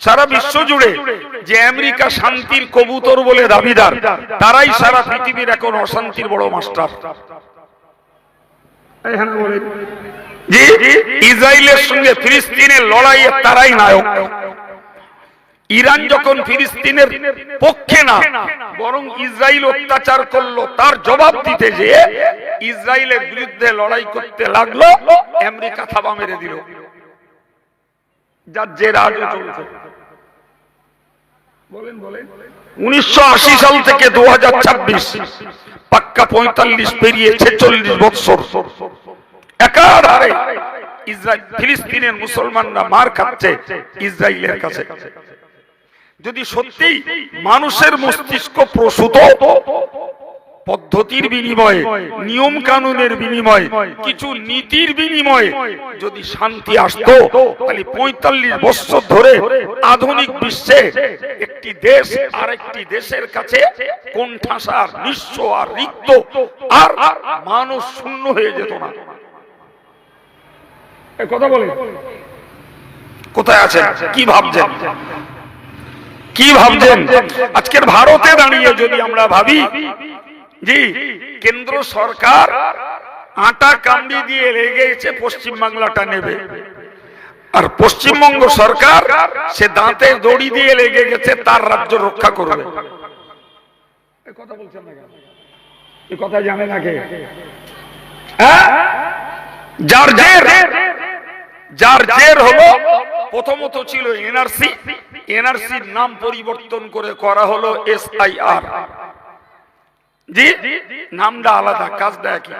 সারা বিশ্ব জুড়ে যে আমেরিকা শান্তির কবুতর বলে দাবিদার, তারাই সারা পৃথিবীর এখন অশান্তির বড় মাস্টার। জি, ইসরায়েলের সঙ্গে ফিলিস্তিনের লড়াইয়ে তারাই নায়ক। ইরান যখন ফিলিস্তিনের পক্ষে না, বরং ইসরায়েল অত্যাচার করলো, তার জবাব দিতে যে ইসরায়েলের বিরুদ্ধে লড়াই করতে লাগলো, আমেরিকা থাবা মেরে দিল। যার যে রাজ চলছে, বলেন 1980 সাল থেকে 2026 পাক্কা 45 পেরিয়ে 46 বছর একাধারে ইসরায়েল ফিলিস্তিনের মুসলমানরা মার খাচ্ছে ইসরায়েলের কাছে। যদি সত্যি মানুষের মস্তিষ্ক প্রসূত পদ্ধতির বিনিময়ে, নিয়ম কানুনের বিনিময়ে, কিছু নীতির বিনিময়ে যদি শান্তি আসতো, তাহলে 45 বছর ধরে আধুনিক বিশ্বে একটি দেশ আরেকটি দেশের কাছে কোণঠাসা, নিঃস্ব আর রিক্ত আর মানুষ শূন্য হয়ে যেত না। কথা বলে কোথায় আছে, কি ভাবছেন, কি ভাবছেন? আজকের ভারতে দাঁড়িয়ে যদি আমরা ভাবি জি, কেন্দ্র সরকার আটা কামড়ি দিয়ে লেগেছে পশ্চিম বাংলাটা নেবে, আর পশ্চিমবঙ্গ সরকার সে দাঁতে দড়ি দিয়ে লেগে গেছে তার রাজ্য রক্ষা করবে। কথা বলছেন না কেন? এই কথা জানে না কে? যার জের হলো, প্রথমত ছিল এনআরসি, এনআরসির নাম পরিবর্তন করে করা হলো SIR। জি, নামটা আলাদা, কাজটা একই।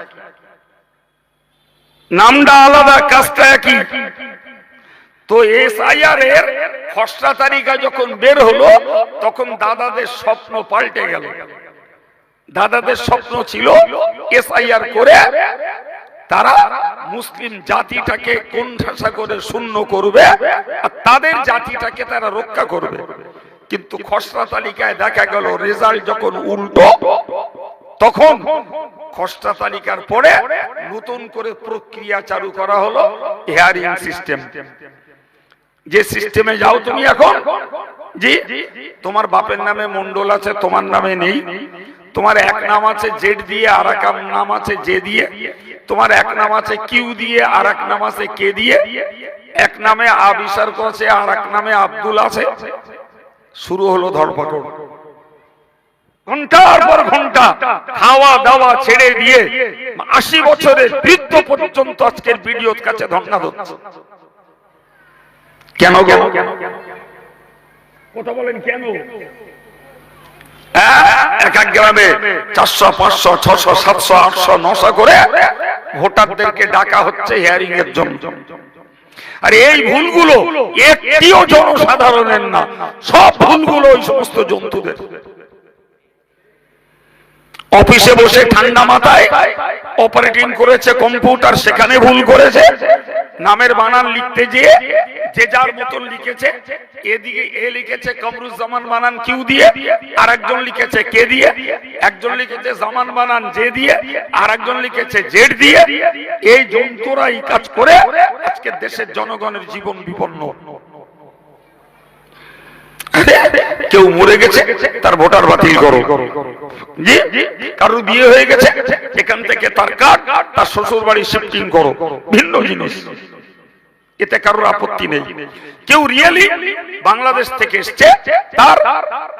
নামটা আলাদা, কাজটা একই। তো SIR এর খসড়া তালিকা যখন বের হলো, তখন দাদাদের স্বপ্ন পাল্টে গেল। দাদাদের স্বপ্ন ছিল SIR করে তারা মুসলিম জাতিটাকে কোণঠাসা করে শূন্য করবে আর তাদের জাতিটাকে তারা রক্ষা করবে। কিন্তু খসড়া তালিকায় দেখা গেল রেজাল্ট যখন উল্টো, তখন খসড়া তালিকার পরে নতুন করে প্রক্রিয়া চালু করা হলো হিয়ারিং সিস্টেম। যে সিস্টেমে যাও তুমি এখন, জি, তোমার বাপের নামে মন্ডল আছে, তোমার নামে নেই, তোমার এক নাম আছে জেড দিয়ে, আর এক নাম আছে জে দিয়ে, তোমার এক নাম আছে কিউ দিয়ে, আর এক নাম আছে কে দিয়ে, এক নামে আবিসার আছে, আর এক নামে আব্দুল আছে। শুরু হলো ধরপকড়, ঘন্টার পর ঘন্টা খাওয়া দাওয়া ছেড়ে দিয়ে 80 বছরের বৃদ্ধ পর্যন্ত আজকের ভিডিওর কাছে ধর্ণা দিচ্ছে। কেন কথা বলেন, কেন? এক এক গ্রামে 400, 500, 600, 700, 800, 900 করে ভোটারদেরকে ডাকা হচ্ছে হিয়ারিং এর জন্য। আর এই ভুলগুলো একটিও জনসাধারণের না, সব ভুলগুলো ওই সমস্ত জন্তুদের। অফিসে বসে ঠান্ডা মাথায় অপারেটিং করেছে কম্পিউটার, সেখানে ভুল করেছে। নামের বানান লিখতে গিয়ে যে যার মতন লিখেছে, এদিকে এ লিখেছে কামরুজ্জামান বানান কিউ দিয়ে, আর একজন লিখেছে কে দিয়ে, একজন লিখেছে জামান বানান জে দিয়ে, আর একজন লিখেছে জেড দিয়ে। এই জন্তুরা এই কাজ করে আজকে দেশের জনগণের জীবন বিপন্ন। কেউ মরে গেছে, তার ভোটার বাতিল করো। জি, কারোর বিয়ে হয়ে গেছে, এখান থেকে তার কার্ড তার শ্বশুর বাড়ি শিফটিং করো, ভিন্ন জিনিস, এতে কারোর আপত্তি নেই। কেউ রিয়েলি বাংলাদেশ থেকে এসছে, তার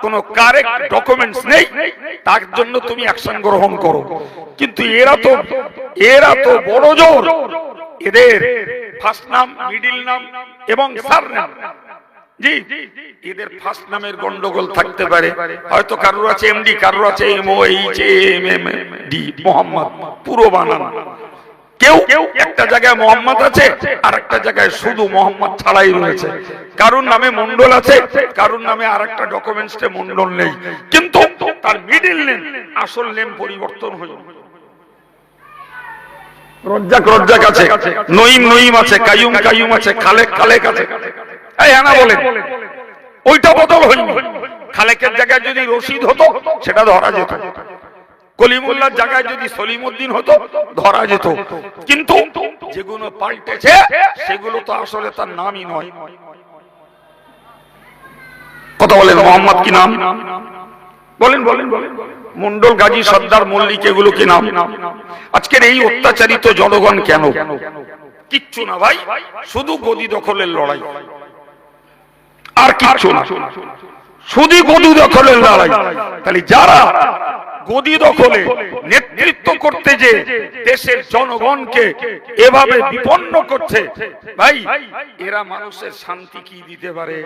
কোনো কারেক্ট ডকুমেন্টস নেই, তার জন্য তুমি অ্যাকশন গ্রহণ করো। কিন্তু এরা তো বড় জোর, এদের ফার্স্ট নাম, মিডিল নাম এবং সারনেম, জি, এদের ফার্স্ট নামের গন্ডগোল থাকতে পারে, হয়তো কারোর আছে এমডি, কারোর আছে MOHMMD, মোহাম্মদ পুরো বানান। কেউ একটা জায়গায় মোহাম্মদ আছে, আর একটা জায়গায় শুধু মোহাম্মদ ছাড়াই রয়েছে। কারোর নামে মন্ডল আছে, কারোর নামে আর একটা ডকুমেন্টসে মন্ডল নেই, কিন্তু তার মিডিল নেম, আসল নেম পরিবর্তন হয়ে। রজ্জাক আছে, নঈম আছে, কাইয়ুম আছে, খালেক আছে। ওইটা বদল হয়নি। খালেকের জায়গায় যদি রশিদ হতো সেটা ধরা যেত, কলিমুল্লাহর জায়গায় যদি সলিমউদ্দিন হতো ধরা যেত। কিন্তু যেগুলো পাল্টেছে সেগুলো তো আসলে তার নামই নয়। কথা বলেন, মোহাম্মদ কি নাম? বলেন বলেন বলেন। মন্ডল, গাজী, সর্দার, মল্লিক, এগুলো কি নাম? আজকের এই অত্যাচারিত জনগণ কেন? কিচ্ছু না ভাই, শুধু গদি দখলের লড়াই, আর কিচ্ছু না, শুধু গদি দখলের লড়াই। তাহলে যারা গদি দখলে নেতৃত্ব করতে যে দেশের জনগণকে এভাবে বিপন্ন করছে, ভাই এরা মানুষের শান্তি কি দিতে পারে?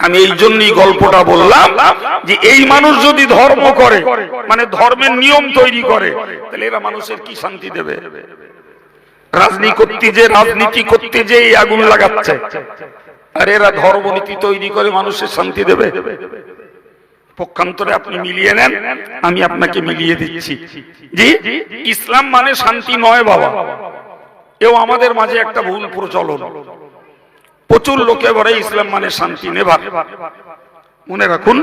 আমি এই জন্যই গল্পটা বললাম যে এই মানুষ যদি ধর্ম করে, মানে ধর্মের নিয়ম তৈরি করে, তাহলে এরা মানুষের কি শান্তি দেবে? রাজনীতি করতে যে আগুন লাগাচ্ছে, আর এরা ধর্মনীতি তৈরি করে মানুষের শান্তি দেবে? পক্ষান্তরে আপনি মিলিয়ে নেন, আমি আপনাকে মিলিয়ে দিচ্ছি। জি, ইসলাম মানে শান্তি নয় বাবা। এও আমাদের মাঝে একটা ভুল প্রচলন। প্রচুর লোকে বলে ইসলাম মানে শান্তি। নেভার। মনে রাখুন,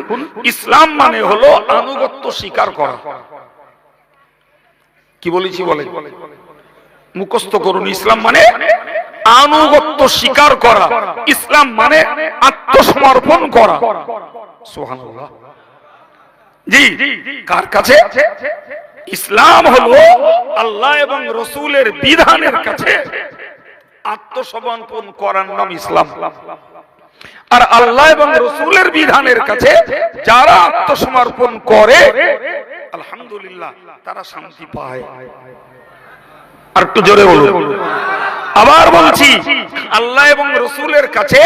ইসলাম মানে হলো আনুগত্য স্বীকার করা। কি বলেছি বলে মুখস্থ করুন। ইসলাম মানে আনুগত্য স্বীকার করা, ইসলাম মানে আত্মসমর্পণ করা। সুবহানাল্লাহ। জি, কার কাছে? ইসলাম হলো আল্লাহ এবং রাসূলের বিধানের কাছে আত্মসমর্পণ করার নাম ইসলাম। আর আল্লাহ এবং রাসূলের বিধানের কাছে যারা আত্মসমর্পণ করে, আলহামদুলিল্লাহ, তারা শান্তি পায়। আর একটু জোরে বলুন। আবার বলছি, আল্লাহ এবং রাসূলের কাছে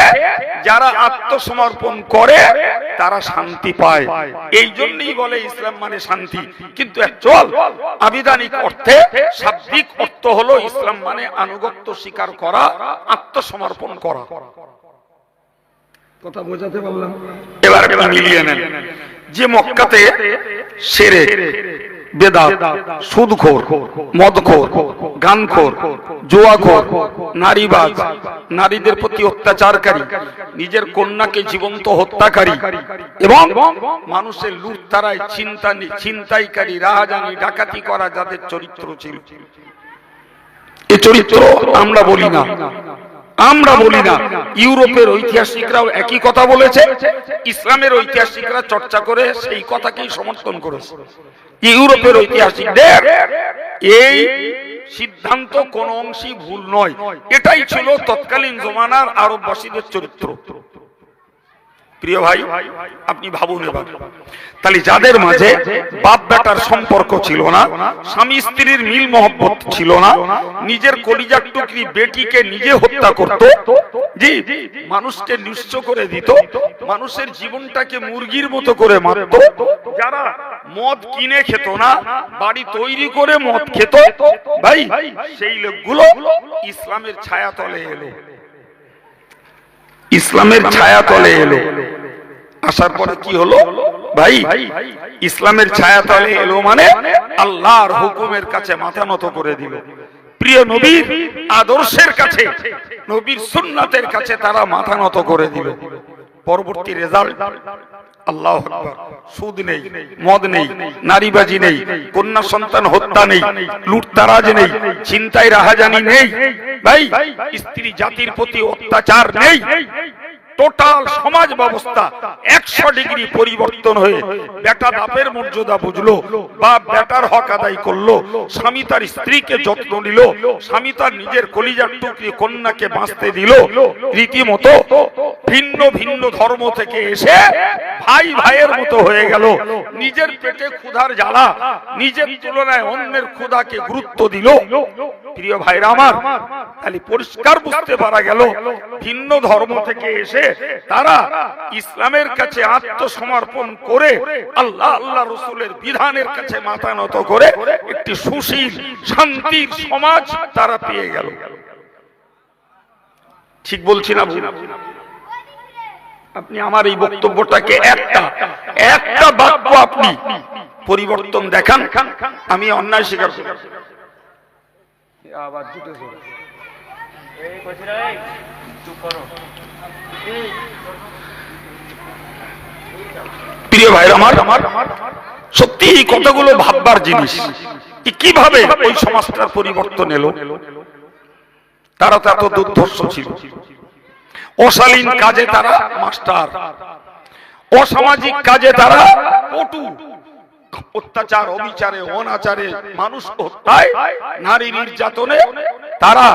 যারা আত্মসমর্পণ করে তারা শান্তি পায়। এই জন্যই বলে ইসলাম মানে শান্তি। কিন্তু অ্যাকচুয়াল আবিধানিক অর্থে, শাব্দিক অর্থ হলো ইসলাম মানে আনুগত্য স্বীকার করা, আত্মসমর্পণ করা। কথা বোঝাতে পারলাম? এবার আপনি মিলিয়ে নেন। যে মক্কাতে শিরক, বেদাত, সুদখোর, মদখোর, গানখোর, জুয়াখোর, নারীবাজ, নারীদের প্রতি অত্যাচারকারী, নিজের কন্যাকে জীবন্ত হত্যাকারী এবং মানুষের লুটতারায় ছিনতাইকারী, রাহাজানি, ডাকাতি করা যাদের চরিত্র ছিল, এই চরিত্র আমরা বলি না, আমরা বলি না। ইউরোপের ঐতিহাসিকরাও একই কথা বলেছে, ইসলামের ঐতিহাসিকরা চর্চা করে সেই কথাকেই সমর্থন করেছে। ইউরোপের ঐতিহাসিকদের এই সিদ্ধান্ত কোন অংশই ভুল নয়। এটাই ছিল তৎকালীন জমানার আরববাসীদের চরিত্র। প্রিয় ভাই, আপনি ভাবুন এবার, তাহলে যাদের মাঝে বাপ বেটার সম্পর্ক ছিল না, স্বামী স্ত্রীর মিল মহব্বত ছিল না, নিজের কলিজার টুকরি বেটিকে নিজে হত্যা করত, জি, মানুষকে নিঃস্ব করে দিত, মানুষের জীবনটাকে মুরগির মতো করে মারত, যারা মদ কিনে খেত না, বাড়ি তৈরি করে মদ খেত, ভাই সেই লোকগুলো ইসলামের ছায়াতলে এলো। ইসলামের ছায়াতলে এলো। আসার পরে কি হলো ভাই? ইসলামের ছায়াতলে এলো মানে আল্লাহর হুকুমের কাছে মাথা নত করে দিল। প্রিয় নবীর আদর্শের কাছে, নবীর সুন্নাতের কাছে তারা মাথা নত করে দিল। পরবর্তী রেজাল্ট, আল্লাহু আকবার, সুদ নেই, মদ নেই, নারীবাজি নেই, কন্যা সন্তান হত্যা নেই, লুটতারাজ নেই, ছিনতাই রাহাজানি নেই, ভাই স্ত্রী জাতির প্রতি অত্যাচার নেই। টোটাল সমাজ ব্যবস্থা 100 ডিগ্রি পরিবর্তন হয়ে বেটা বাপের মর্যাদা বুঝলো, বাপ বেটার হক আদায় করলো, স্বামী তার স্ত্রীকে যত্ন নিল, স্বামী তার নিজের কলিজার টুকরি কন্যাকে বাঁচতে দিল। রীতিমতো ভিন্ন ভিন্ন ধর্ম থেকে এসে ভাই ভাইয়ের মতো হয়ে গেল। নিজের পেটে ক্ষুধার জ্বালা, নিজের তুলনায় অন্যের ক্ষুধাকে গুরুত্ব দিল। প্রিয় ভাইরা আমার, তাহলে পরিষ্কার বুঝতে পারা গেল, ভিন্ন ধর্ম থেকে এসে তারা ইসলামের কাছে আত্মসমর্পণ করে আল্লাহ আল্লাহ রাসূলের বিধানের কাছে মাথা নত করে একটি সুশীল শান্তির সমাজ তারা পেয়ে গেল। ঠিক বলছি না ভুল? আপনি আমার এই বক্তব্যটাকে একটা বাক্য আপনি পরিবর্তন দেখান, আমি অন্যায় স্বীকার করি। আবার জুটেছে, এই কইছিরা, এই চুপ করো। প্রিয় ভাইরা আমার, সত্যি এই কথাগুলো ভাববার জিনিস। কিভাবে ওই সমাজটার পরিবর্তন এলো? তারা তো এত দুর্ধর্ষ ছিল। অশালীন কাজে তারা মাস্টার, অসামাজিক কাজে তারা পটু, অত্যাচার, অবিচারে, অনাচারে, মানুষ হত্যায়, নারী নির্যাতনে তারা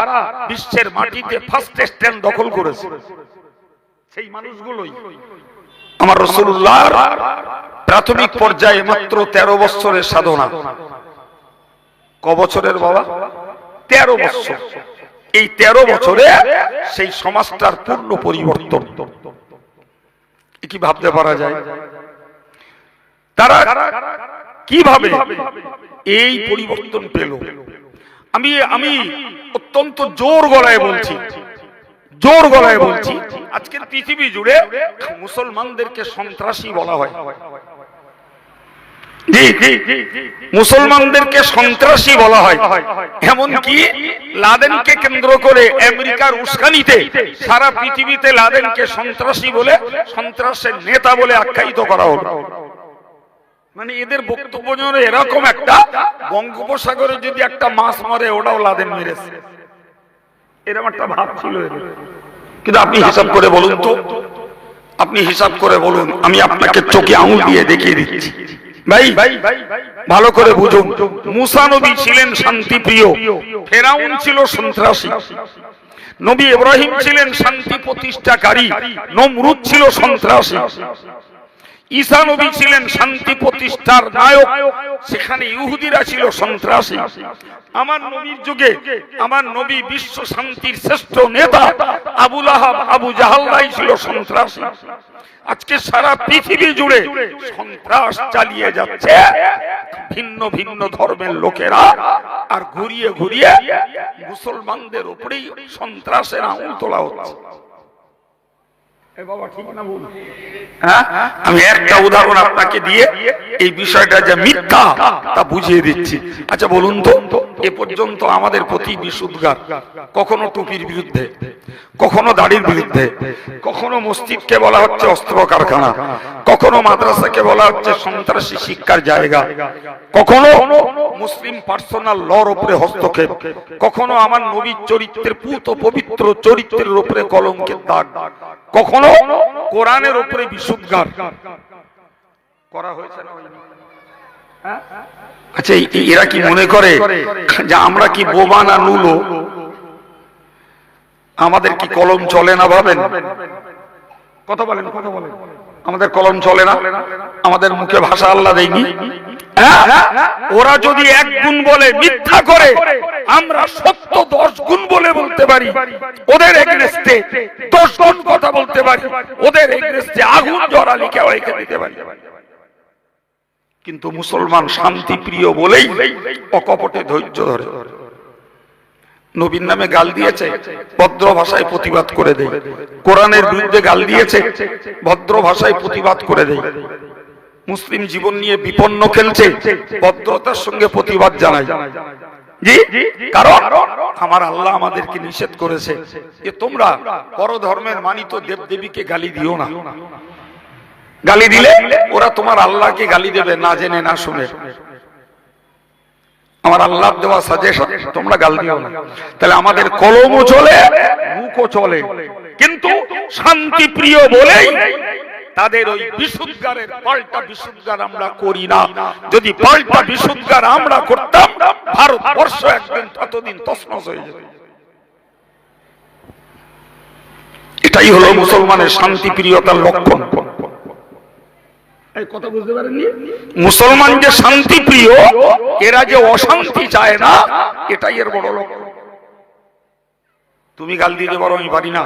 বিশ্বের মাটিতে ফার্স্ট স্ট্যান্ড দখল করেছে। সেই মানুষগুলোই আমার রাসূলুল্লাহর প্রাথমিক পর্যায়ে মাত্র 13 বছরের সাধনা। ক বছরের বাবা? 13 বছর। এই 13 বছরে সেই সমাজটার পূর্ণ পরিবর্তন। কি ভাবতে পারা যায়? তারা কিভাবে এই পরিবর্তন পেল? আমি অত্যন্ত জোর গলায় বলছি, জোর গলায় বলছি, আজকের পৃথিবী জুড়ে মুসলমানদেরকে সন্ত্রাসী বলা হয়। মুসলমানদেরকে সন্ত্রাসী বলা হয়। এমনকি লাদেনকে কেন্দ্র করে আমেরিকার উস্কানিতে সারা পৃথিবীতে লাদেনকে সন্ত্রাসী বলে, সন্ত্রাসের নেতা বলে আখ্যায়িত করা হলো। মানে এদের বক্তব্য যেন এরকম একটা, বঙ্গোপসাগরে যদি একটা মাছ মরে ওটাও লাদেন মেরেছে, এরকম একটা ভাব ছিল। কিন্তু আপনি হিসাব করে বলুন তো, আপনি হিসাব করে বলুন, আমি আপনাকে চোখে আঙুল দিয়ে দেখিয়ে দিচ্ছি ভাই, ভালো করে বুঝুন। মুসা নবী ছিলেন শান্তিপ্রিয়, ফেরাউন ছিল সন্ত্রাসী। নবী ইব্রাহিম ছিলেন শান্তি প্রতিষ্ঠাকারী, নমরুদ ছিল সন্ত্রাসী। ঈসা নবী ছিলেন শান্তি প্রতিষ্ঠার নায়ক, সেখানে ইহুদিরা ছিল সন্ত্রাসী। আমার নবীর যুগে আমার নবী বিশ্ব শান্তির শ্রেষ্ঠ নেতা আবু লাহাব, আবু জাহালরাই ছিল সন্ত্রাসী। আজকে সারা পৃথিবী জুড়ে সন্ত্রাস চালিয়ে যাচ্ছে ভিন্ন ভিন্ন ধর্মের লোকেরা, আর ঘুরিয়ে ঘুরিয়ে মুসলমানদের উপরেই সন্ত্রাসের আঙুল তোলা হচ্ছে। আমি একটা উদাহরণ আপনাকে দিয়ে এই বিষয়টা যে মিথ্যা তা বুঝিয়ে দিচ্ছি। আচ্ছা বলুন তো, এ পর্যন্ত আমাদের প্রতি বিশুদ্ধগার, কখনো টুপির বিরুদ্ধে, কখনো দাড়ির বিরুদ্ধে, কখনো মসজিদকে বলা হচ্ছে অস্ত্র কারখানা, কখনো মাদ্রাসাকে বলা হচ্ছে সন্ত্রাসী শিক্ষার জায়গা, কখনো মুসলিম পার্সোনাল লর উপরে হস্তক্ষেপ, কখনো আমার নবীর চরিত্রের পুত পবিত্র চরিত্রের উপরে কলঙ্কের দাগ, কখনো কোরআনের উপরে বিশুদ্ধগার করা হয়েছে না? আচ্ছা এরা কি মনে করে যে আমরা কি বোবা না নুলো? আমাদের কি কলম চলে না? ভাবেন, কথা বলেন, কথা বলেন। আমাদের কলম চলে না, আমাদের মুখে ভাষা আল্লাহ দেয়নি। ওরা যদি 1 গুণ বলে মিথ্যা করে, আমরা সত্য 10 গুণ বলে বলতে পারি। ওদের এগেইনস্টে 10 গুণ কথা বলতে পারি, ওদের এগেইনস্টে আগুন জ্বালালি কেউ রেখে দিতে পারি। কিন্তু মুসলমান শান্তি প্রিয় বলেই অকপটে ধৈর্য ধরে। নবীর নামে গাল দিয়েছে, ভদ্র ভাষায় প্রতিবাদ করে দেয়। কোরআনের বিরুদ্ধে গাল দিয়েছে, ভদ্র ভাষায় প্রতিবাদ করে দেয়। মুসলিম জীবন নিয়ে বিপন্ন খেলছে, ভদ্রতার সঙ্গে প্রতিবাদ জানায়। জি, কারণ আমার আল্লাহ আমাদেরকে নিষেধ করেছে যে তোমরা পরধর্মের মানিত দেবদেবীকে গালি দিও না। গালি দিলে ওরা তোমার আল্লাহকে গালি দেবে, না জেনে না শুনে। আমার আল্লাহর দেওয়া সাজেশন, তোমরা গাল দিও না। তাহলে আমাদের কলমও চলে, মুখও চলে, কিন্তু শান্তি প্রিয় বলেই তাদের ওই বিশুদ্ধগারের পাল্টা বিশুদ্ধগার আমরা করি না। যদি পাল্টা বিশুদ্ধগার আমরা করতাম, ভারতবর্ষ একদিন ততদিন তছনছ হয়ে যেত। এটাই হলো মুসলমানের শান্তি প্রিয়তার লক্ষণ। কথা বুঝতে পারেননি? মুসলমান যে শান্তি প্রিয়, এরা যে অশান্তি চায় না, এটাই এর বড় লক্ষণ। তুমি গাল দিতে পারো, আমি পারি না।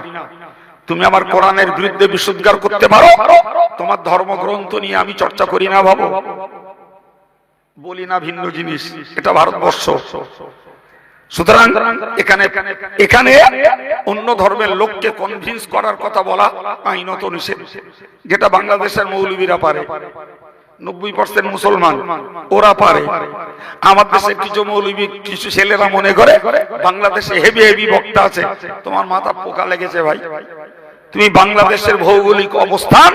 তুমি আমার কোরআনের বিরুদ্ধে বিশুদ্ধগার করতে পারো, তোমার ধর্মগ্রন্থ নিয়ে আমি চর্চা করি না, ভাবো বলি না, ভিন্ন জিনিস। এটা ভারতবর্ষ। সুতরাং এখানে এখানে অন্য ধর্মের লোককে কনভিন্স করার কথা বলা আইনত নিষেধ, যেটা বাংলাদেশের মৌলবীরা পারে। 90% মুসলমান, ওরা পারে। আমার দেশে কিছু মৌলবী, কিছু ছেলেরা মনে করে বাংলাদেশে হেভি হেভি বক্তা আছে, তোমার মাথা পোকা লেগেছে ভাই। তুমি বাংলাদেশের ভৌগোলিক অবস্থান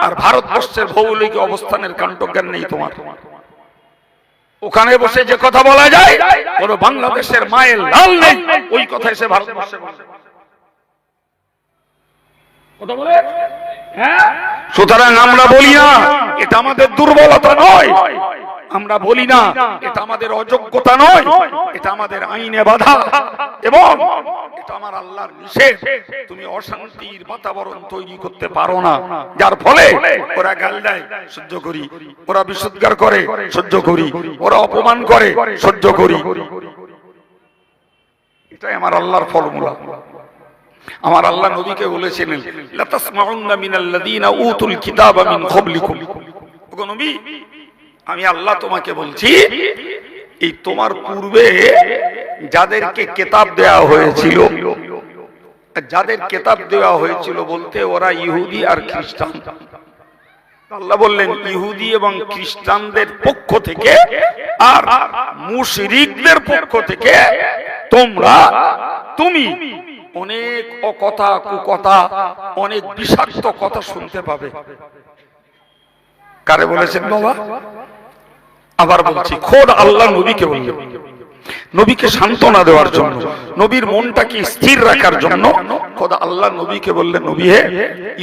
আর ভারতবর্ষের ভৌগোলিক অবস্থানের কাণ্ডজ্ঞান নেই তোমার। ওখানে বসে যে কথা বলা যায় কোন বাংলাদেশের মায়ের লাল নেই, ওই কথা এসে ভারতবর্ষে বলে কথা বলে। হ্যাঁ, সুতরাং আমরা বলি না এটা আমাদের দুর্বলতা নয়, আমরা বলি না এটা আমাদের অযোগ্যতা নয়, এটা আমাদের আইনে বাধা এবং এটা আমার আল্লাহর নিষেধ। তুমি অশান্তির বাতাবরণ তৈরি করতে পারো না, যার ফলে ওরা গাল দেয় সহ্য করি, ওরা বিশুদ্ধার করে সহ্য করি, ওরা অপমান করে সহ্য করি। এটাই আমার আল্লাহর ফর্মুলা। আমার আল্লাহ নবীকে বলেছিলেন লা তাসমাউন্না মিনাল্লাযীনা উতুল কিতাবা মিন ক্বাবলিকুম, ওগো নবী আমি আল্লাহ তোমাকে বলছি এই তোমার পূর্বে যাদেরকে কিতাব দেওয়া হয়েছিল, যাদের কিতাব দেওয়া হয়েছিল বলতে ওরা ইহুদি আর খ্রিস্টান। আল্লাহ বললেন ইহুদি এবং খ্রিস্টানদের পক্ষ থেকে আর মুশরিকদের পক্ষ থেকে তুমি অনেক অকথা কুকথা অনেক বিষাক্ত কথা শুনতে পাবে। কারে বলেছেন বাবা? আবার বলছি খোদ আল্লাহ নবীকে বললেন, নবীকে সান্ত্বনা দেওয়ার জন্য, নবীর মনটাকে স্থির রাখার জন্য খোদ আল্লাহ নবীকে বললেন নবী হে,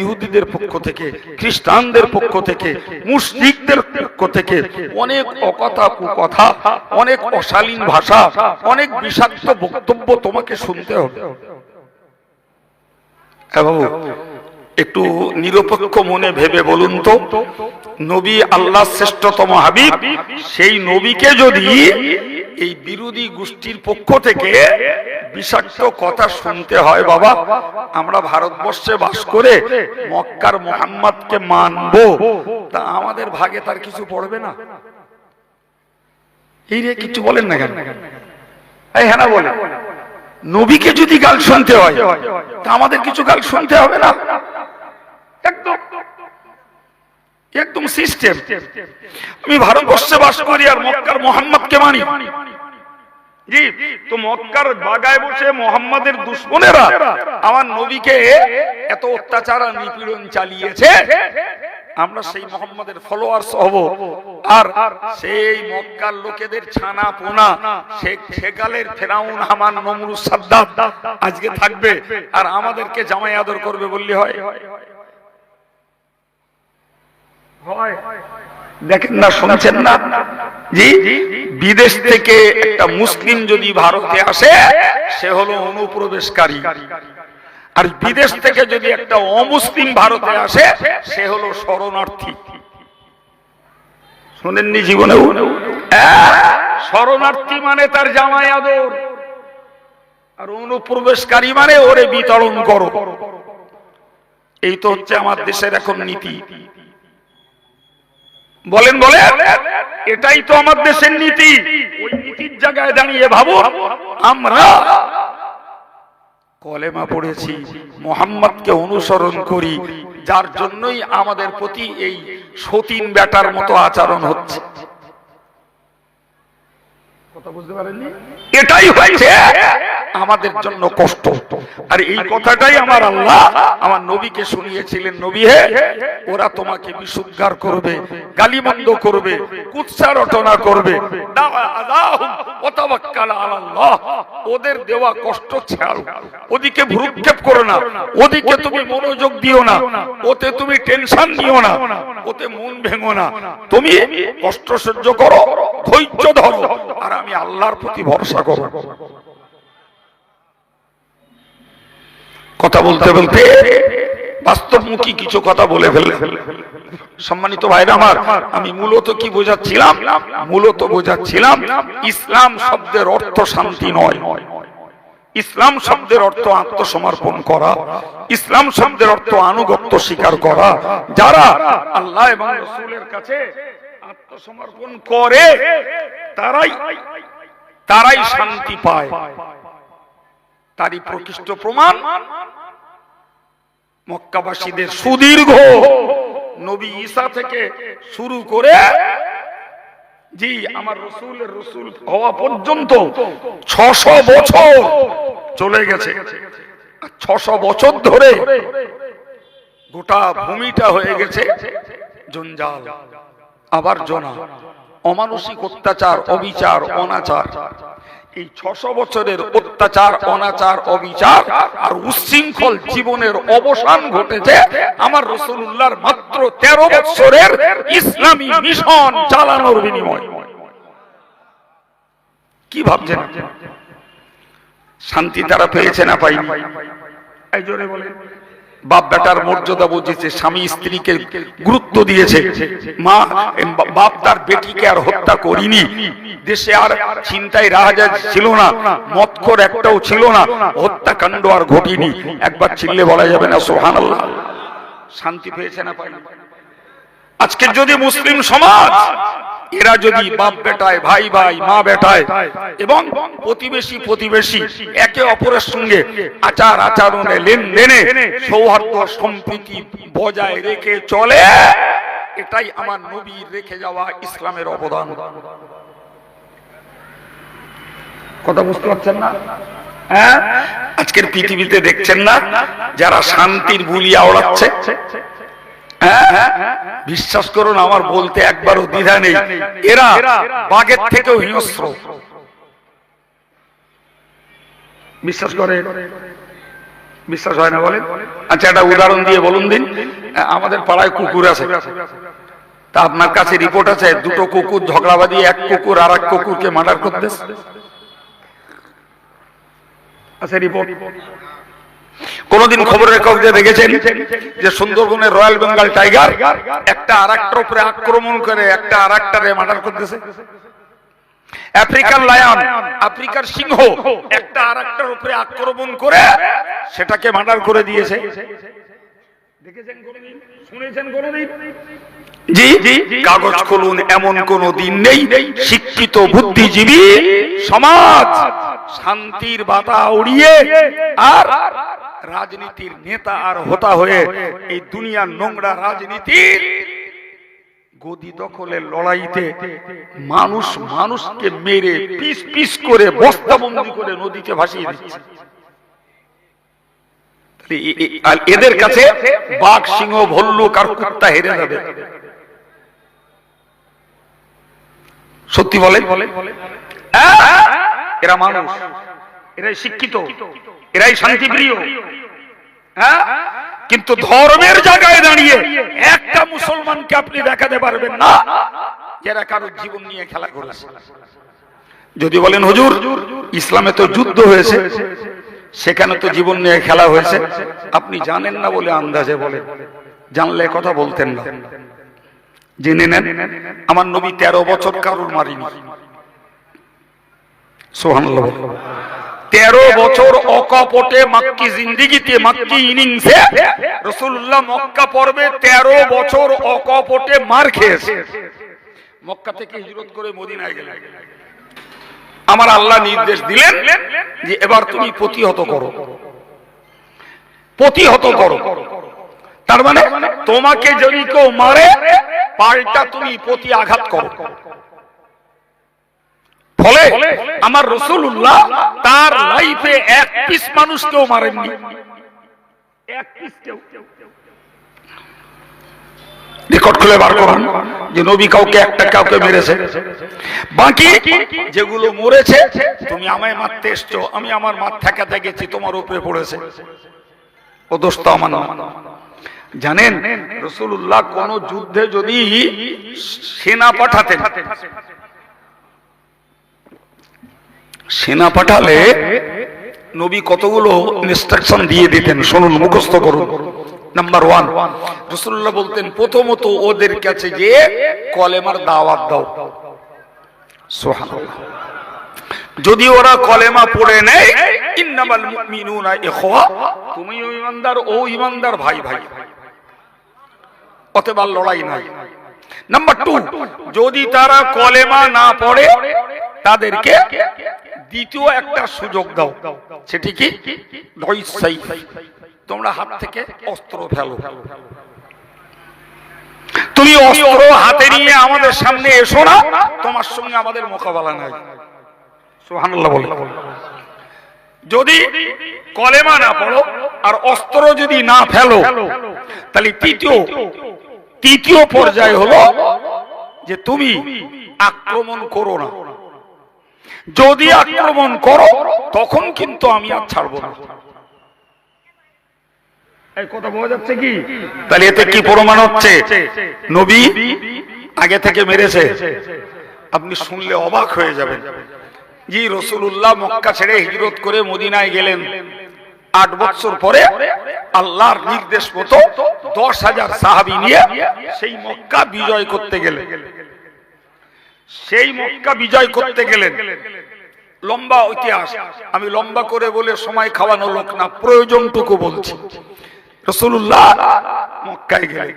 ইহুদিদের পক্ষ থেকে খ্রিস্টানদের পক্ষ থেকে মুশরিকদের পক্ষ থেকে অনেক অকথা কুকথা অনেক অশালীন ভাষা অনেক বিষাক্ত বক্তব্য তোমাকে শুনতে হবে। একটু নিরপেক্ষ মনে ভেবে বলুন তো, নবী আল্লাহ শ্রেষ্ঠতম হাবিব, সেই নবীকে যদি এই বিরোধী গোষ্ঠীর পক্ষ থেকে বিষাক্ত কথা শুনতে হয় বাবা, আমরা ভারতবর্ষে বাস করে মক্কার মুহাম্মদকে মানবো, তা আমাদের ভাগে তার কিছু পড়বে না? এই রে কিছু বলেন না কেন? এই হ্যাঁ না বলে, নবীকে যদি গাল শুনতে হয় তা আমাদের কিছু গাল শুনতে হবে না? একদম সিস্টেম। আমি ভারতবর্ষে বাস করি আর মক্কার মুহাম্মদকে মানি। জি, তো মক্কার বাগায় বসে মুহাম্মাদের দুশমনেরা আমার নবীকে এত অত্যাচার আর নিপীড়ন চালিয়েছে, আমরা সেই মুহাম্মাদের ফলোয়ার্স হব আর সেই মক্কার লোকেদের ছানা পোনা সেকালের ফেরাউন হামান নমরুদ সাদ্দাত আজকে থাকবে আর আমাদেরকে জামাই আদর করবে বললে হয়? দেখেন না, শুনছেন না? জি, বিদেশ থেকে একটা মুসলিম যদি ভারতে আসে সে হলো অনুপ্রবেশকারী, আর বিদেশ থেকে যদি একটা অমুসলিম ভারতে আসে সে হলো শরণার্থী। শোনেননি জীবনেও? শরণার্থী মানে তার জামাই আদর, আর অনুপ্রবেশকারী মানে ওরে বিতরণ করো। এই তো হচ্ছে আমার দেশের এখন নীতি। বলেন বলেন, এটাই তো আমার দেশের নীতি। ওই নীতির জায়গায় দাঁড়িয়ে ভাবো আমরা কলেমা পড়েছি, মুহাম্মদকে অনুসরণ করি, যার জন্যই আমাদের প্রতি এই সতীন বেটার মতো আচরণ হচ্ছে। কথা বুঝতে পারেননি? এটাই হয়েছে আমাদের জন্য কষ্ট। আর এই কথাটাই আমার আল্লাহ আমার নবীকে শুনিয়েছিলেন, নবী হে, ওরা তোমাকে বিশুদ্ধার করবে, গালিমন্দ করবে, কুৎসা রটনা করবে, ওদের দেওয়া কষ্ট ছাড়ো, ওদিকে ভ্রুক্ষেপ করো না, ওদিকে তুমি মনোযোগ দিও না, ওতে তুমি টেনশন নিও না, ওতে মন ভেঙো না, তুমি কষ্ট সহ্য করো, ধৈর্য ধরো, আর আমি আল্লাহর প্রতি ভরসা করো। কথা বলতে বলতে বাস্তবমুখী কিছু কথা বলে ফেললে। সম্মানিত ভাইরা আমার, আমি মূলত কি বোঝাচ্ছিলাম? মূলত বোঝাচ্ছিলাম ইসলাম শব্দের অর্থ শান্তি নয়, ইসলাম শব্দের অর্থ আত্মসমর্পণ করা, ইসলাম শব্দের অর্থ আনুগত্য স্বীকার করা। যারা আল্লাহ এবং রাসূলের কাছে আত্মসমর্পণ করে তারাই শান্তি পায়। তারই প্রকৃষ্ট প্রমাণ মক্কাবাসীদের সুদীর্ঘ নবী ঈসা থেকে শুরু করে জি আমার রাসূলের রাসূল হওয়া পর্যন্ত 600 বছর চলে গেছে। 600 বছর ধরে গোটা ভূমিটা হয়ে গেছে জঞ্জাল, আবর্জনা, অমানসিক অত্যাচার, অবিচার, অনাচার, এই 600 বছরের অত্যাচার, অনাচার, অবিচার আর উচ্ছৃঙ্খল জীবনের অবসান ঘটেছে আমার রাসূলুল্লাহর মাত্র 13 বছরের ইসলামী মিশন চালানোর বিনিময়ে। কি ভাবছেন? শান্তি তারা পেয়েছে না পাইনি? এই জোরে বলে। বাপ বেটার মর্যাদা বুঝেছে, স্বামী স্ত্রীকে গুরুত্ব দিয়েছে, মা বাপ তার বেটিকে আর হত্যা করিনি, দেশে আর চিন্তায় রাহাজার ছিল না, মদখোর একটাও ছিল না, হত্যাকাণ্ড আর ঘটিনি। একবার চিল্লে বলা যাবে না সুবহানাল্লাহ? শান্তি পেয়েছে না পাইনি? আজকে যদি মুসলিম সমাজ এরা যদি বাপ বেটায়, ভাই ভাই, মা বেটায় এবং প্রতিবেশী প্রতিবেশী একে অপরের সঙ্গে আচার আচরণে, লেনদেনে সৌহার্দ্য সম্প্রীতি বজায় রেখে চলে, এটাই আমার নবীর রেখে যাওয়া ইসলামের অবদান। কথা বুঝতে পারছেন না? হ্যাঁ, আজকের পৃথিবীতে দেখছেন না যারা শান্তির বুলিয়া ওড়াচ্ছে? বিশ্বাস করুন, আমার বলতে একবারও দ্বিধা নেই, এরা বাঘের থেকেও হিংস্র। বিশ্বাস করে? বিশ্বাস হয় না বলেন? আচ্ছা, একটা উদাহরণ দিয়ে বলুন দিন। আমাদের পাড়ায় কুকুর আছে, তা আপনার কাছে রিপোর্ট আছে দুটো কুকুর ঝগড়া বাঁধিয়ে এক কুকুর আর এক কুকুরকে মার্ডার করতেছে? আছে রিপোর্ট? কোনদিন খবরের কাগজে দেখেছেন যে সুন্দরবনের রয়্যাল বেঙ্গল টাইগার একটা আরেকটার উপরে আক্রমণ করে একটা আরেকটারে মার্ডার করতেছে? আফ্রিকান লায়ন, আফ্রিকার সিংহ একটা আরেকটার উপরে আক্রমণ করে সেটাকে মার্ডার করে দিয়েছে? দেখেছেন কোনদিন? শুনেছেন কোনদিন? জি, কাগজ খুলুন, এমন কোন দিন নেই শিক্ষিত বুদ্ধিজীবী সমাজ শান্তির বাতা উড়িয়ে আর রাজনীতির নেতা আর হোতা হয়ে এই দুনিয়ার নোংরা রাজনীতির গদি দখলের লড়াইতে মানুষ মানুষকে মেরে পিস পিস করে বস্তাবন্দি করে নদীতে ভাসিয়ে দিচ্ছে। এদের কাছে বাঘ, সিংহ, ভল্লুক আর কুত্তা হেরে যাবে। সত্যি বলে? এরা মানুষ, এরাই শিক্ষিত, এরাই শান্তিপ্রিয়। কিন্তু ধর্মের জায়গায় দাঁড়িয়ে একটা মুসলমানকে আপনি দেখাতে পারবেন না যারা কারোর জীবন নিয়ে খেলা করেছে। যদি বলেন হুজুর ইসলামে তো যুদ্ধ হয়েছে, সেখানে তো জীবন নিয়ে খেলা হয়েছে, আপনি জানেন না বলে আন্দাজে বলেন, জানলে কথা বলতেন না। জেনে নেন, আমার নবী 13 বছর কারোর মারিনি। সুবহানাল্লাহ। 13 বছর অকপটে মক্কি জিন্দেগিতে, মক্কি ইনিংসে রাসূলুল্লাহ মক্কা পর্বে 13 বছর অকপটে মার খেয়েছে। মক্কা থেকে হিজরত করে মদিনায় গেলেন। আমার আল্লাহ নির্দেশ দিলেন যে এবার তুমি প্রতিহত করো, প্রতিহত করো। তার মানে তোমাকে যদি কেউ মারে পাল্টা তুমি প্রতি আঘাত করো। ফলে আমার রাসূলুল্লাহ তার লাইফে এক পিস মানুষকেও মারেননি, এক পিস কেউ। রেকর্ড খুলে বার করুন যে নবী কাউকে একটা কাউকে মেরেছে। বাকি যেগুলো মরেছে, তুমি আমায় মারতে এসছো, আমি আমার মাথাটাতে গেছি, তোমার উপরে পড়েছে, ও দোষ তো আমার না। জানেন রাসূলুল্লাহ কোন যুদ্ধে যদি সেনা পাঠাতেন, সেনা পাঠালে নবী কতগুলো ইনস্ট্রাকশন দিয়ে দিতেন, শুনুন, মুখস্থ করুন। নাম্বার 1, রাসূলুল্লাহ বলতেন প্রথমত ওদের কাছে যে কলেমার দাওয়াত দাও। সুবহানাল্লাহ। যদি ওরা কলেমা পড়ে নেয়, ইন্নামাল মুমিনুনা ইখওয়া, তুমিও ঈমানদার ও ঈমানদার ভাই ভাই, অতএব লড়াই নাই। নাম্বার 2, যদি তারা কলেমা না পড়ে তাদেরকে দ্বিতীয় একটা সুযোগ দাও, সেটি কি? তোমরা হাত থেকে অস্ত্র ফেলো। তুমি অস্ত্র হাতে নিয়ে আমাদের সামনে এসো না, তোমার সঙ্গে আমাদের মোকাবেলা নাই। সুবহানাল্লাহ বলে। যদি কলেমা না পড়ো আর অস্ত্র যদি না ফেলো, তাহলে তৃতীয় পর্যায় হলো যে তুমি আক্রমণ করো না, যদি আক্রমণ করো তখন কিন্তু আমি আর ছাড়বো না। এই কথা বোঝা যাচ্ছে কি? তাহলে এতে কি প্রমাণ হচ্ছে? নবী আগে থেকে মেরেছে। আপনি শুনলে অবাক হয়ে যাবেন। জি, রাসূলুল্লাহ মক্কা ছেড়ে হিজরত করে মদিনায় গেলেন। 8 বছর পরে আল্লাহর নির্দেশ মতো 10,000 সাহাবী নিয়ে সেই মক্কা বিজয় করতে গেলেন। সেই মক্কা বিজয় করতে গেলেন। লম্বা ইতিহাস, আমি লম্বা করে বলে সময় খাওয়ানো লোক না, প্রয়োজনটুকু বলছি। রাসূলুল্লাহ মক্কায় গেলেন।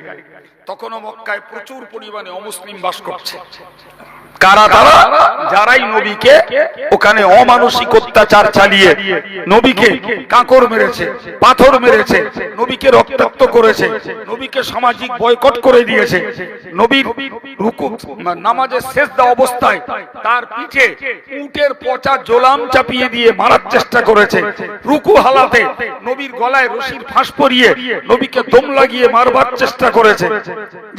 তখনও মক্কায় প্রচুর পরিমাণে অমুসলিম বাস করছে। কারা তারা? যারাই নবীকে ওখানে অমানসিক অত্যাচার চালিয়ে নবীকে কাঁকর মেরেছে, পাথর মেরেছে, নবীকে রক্তাক্ত করেছে, নবীকে সামাজিক বয়কট করে দিয়েছে, নবীর রুকু নামাজের সিজদা অবস্থায় তার পিঠে উটের পচা জোলাম চাপিয়ে দিয়ে মারার চেষ্টা করেছে, রুকু হালাতে নবীর গলায় রশির ফাঁস পরিয়ে নবীকে দম লাগিয়ে মারবার চেষ্টা করেছে।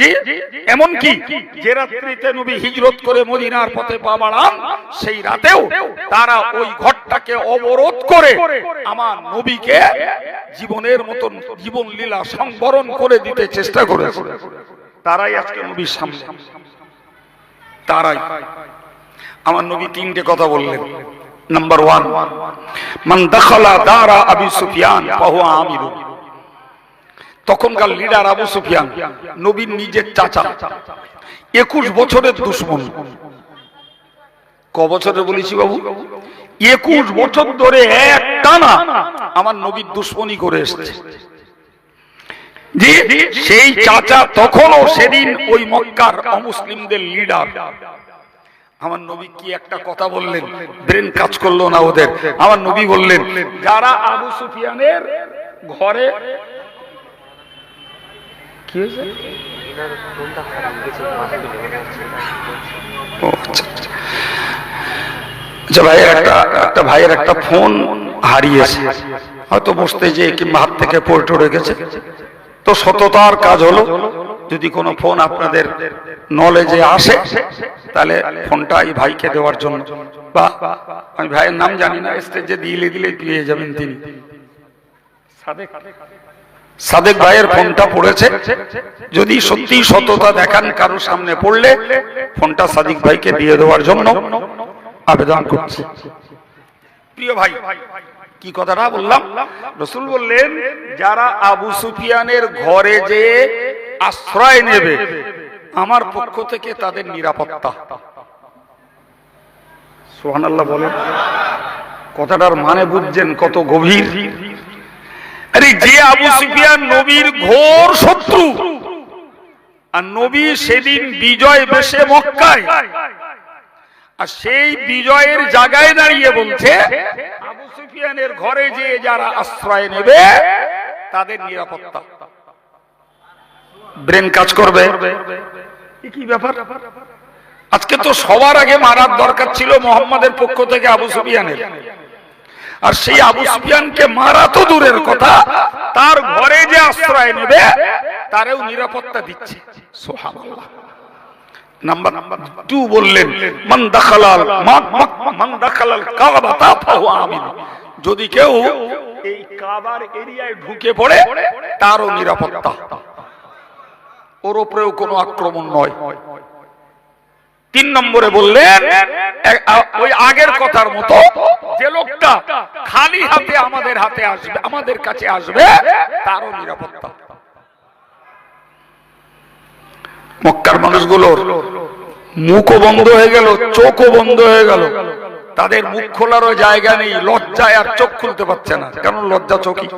জি, এমন কি যে রাত্রিতে নবী হিজরত করে মদিনার পথে পা বাড়ান, সেই রাতেও তারা ওই ঘরটাকে অবরোধ করে আমার নবীকে জীবনের মতন জীবন লীলা সংবরণ করে দিতে চেষ্টা করেছে। তারাই আজকে নবীর সামনে, তারাই। আমার নবী 3টে কথা বললেন। নাম্বার 1, মান দাখালা দারা আবি সুফিয়ান ফাহুয়া আমিরু। তখনকার লিডার আবু সুফিয়ান, নবীর নিজের চাচা, 21 বছরের দুশমন। ক বছরের বলেছি বাবু? 21 বছর ধরে এক টানা আমার নবীর দুশমনি করে এসেছে। জি, সেই চাচা তখনও সেদিন ওই মক্কার অমুসলিমদের লিডার। আমার নবী কি একটা কথা বললেন, ব্রেন কাজ করলো না ওদের। আমার নবী বললেন, যারা আবু সুফিয়ানের ঘরে কি হয়েছে? একটা ভাইয়ের একটা ফোন হারিয়েছে, হয়তো বসতে যে কিংবা হাত থেকে পড়ে গেছে। তো সততার কাজ হলো, যদি কোনো ফোন আপনাদের নলেজে আসে তাহলে ফোনটা এই ভাইকে দেওয়ার জন্য, বা আমি ভাইয়ের নাম জানি না, স্টেজে দিলে পেয়ে যাবেন তিনি। সাদেক ভাইয়ের ফোনটা পড়েছে, যদি সত্যি সততা দেখান কারোর সামনে পড়লে ফোনটা সাদিক ভাইকে দিয়ে দেওয়ার জন্য আবেদন করছি। প্রিয় ভাই, কি কথাটা বললাম? রাসূল বললেন, যারা আবু সুফিয়ানের ঘরে যে আশ্রয় নেবে আমার পক্ষ থেকে তাদের নিরাপত্তা। সুবহানাল্লাহ বলেন। কথাটার মানে বুঝছেন কত গভীর? আরে যে আবু সুফিয়ান নবীর ঘোর শত্রু, আর নবী সেদিন বিজয় বেশে মক্কায়, আর সেই বিজয়ের জায়গায় দাঁড়িয়ে বলছে আবু সুফিয়ানের ঘরে যে যারা আশ্রয় নেবে তাদের নিরাপত্তা। ব্রেন কাজ করবে? কি ব্যাপার? আজকে তো সবার আগে মারার দরকার ছিল মুহাম্মাদের পক্ষ থেকে আবু সুফিয়ানের, আর সেই আবু সুফিয়ানকে মারা তো দূরের কথা, তার ঘরে যে আশ্রয় নেবে তারেও নিরাপত্তা দিচ্ছে। সুবহানাল্লাহ। নাম্বার 2 বললেন, মান দাখালাল কাবাতা ফাহুয়া আমিন। যদি কেউ এই কাবার এরিয়ায় ঢুকে পড়ে তারও নিরাপত্তা, ওর উপরেও কোনো আক্রমণ নয়। 3 নম্বরে বললেন, ওই আগের কথার মতো, যে লোকটা খালি হাতে আমাদের হাতে আসবে, আমাদের কাছে আসবে, তারও নিরাপত্তা। মক্কার মানুষগুলোর মুখও বন্ধ হয়ে গেল, চোখও বন্ধ হয়ে গেল, তাদের মুখ খোলারও জায়গা নেই, লজ্জায় আর চোখ খুলতে পারছে না। কেন? লজ্জা চোখই।